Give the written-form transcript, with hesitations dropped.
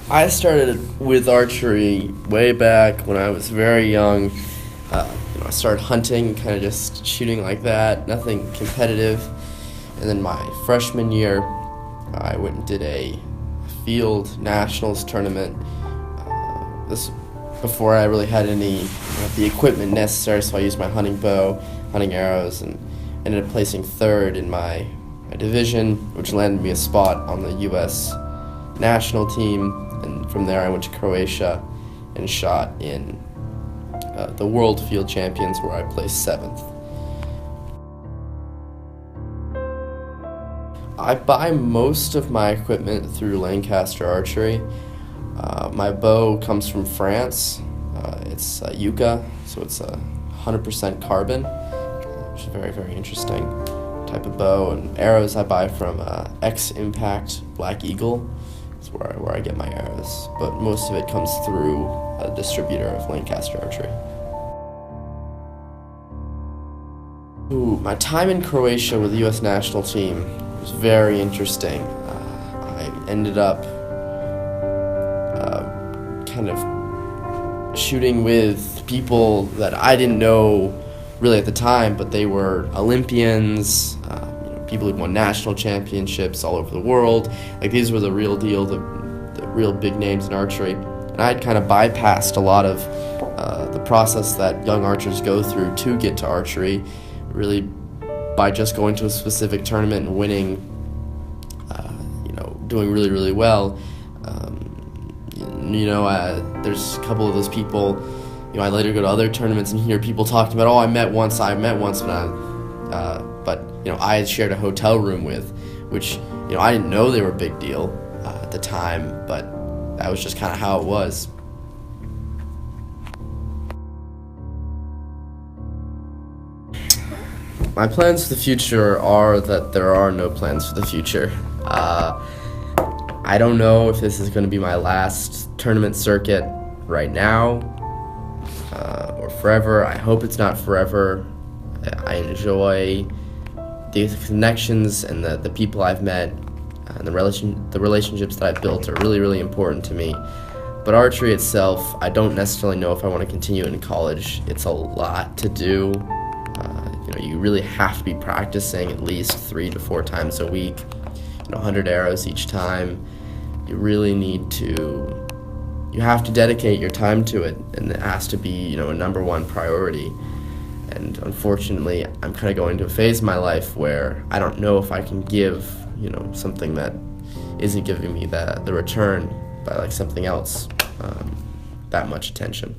I started with archery way back when I was very young. I started hunting, kind of just shooting like that, nothing competitive. And then my freshman year, I went and did a field nationals tournament. This before I really had any the equipment necessary, so I used my hunting bow, hunting arrows, and ended up placing third in my division, which landed me a spot on the U.S. national team. And from there I went to Croatia and shot in the World Field Champions, where I placed 7th. I buy most of my equipment through Lancaster Archery. My bow comes from France. It's Yucca, so it's 100% carbon, which is very, very interesting type of bow. And arrows I buy from X Impact Black Eagle. That's where I get my arrows, but most of it comes through a distributor of Lancaster Archery. My time in Croatia with the U.S. national team was very interesting. I ended up kind of shooting with people that I didn't know really at the time, but they were Olympians, people who'd won national championships all over the world. Like, these were the real deal, the real big names in archery. And I'd kind of bypassed a lot of the process that young archers go through to get to archery, really by just going to a specific tournament and winning, doing really, really well. There's a couple of those people, I later go to other tournaments and hear people talking about, I met once when I had shared a hotel room with, which, I didn't know they were a big deal at the time, but that was just kind of how it was. My plans for the future are that there are no plans for the future. I don't know if this is going to be my last tournament circuit right now or forever. I hope it's not forever. I enjoy the connections and the people I've met, and the relationships that I've built are really, really important to me. But archery itself, I don't necessarily know if I want to continue in college. It's a lot to do. You really have to be practicing at least 3 to 4 times a week, 100 arrows each time. You have to dedicate your time to it, and it has to be, a number one priority. And unfortunately, I'm kind of going to a phase in my life where I don't know if I can give, something that isn't giving me the return by something else, that much attention.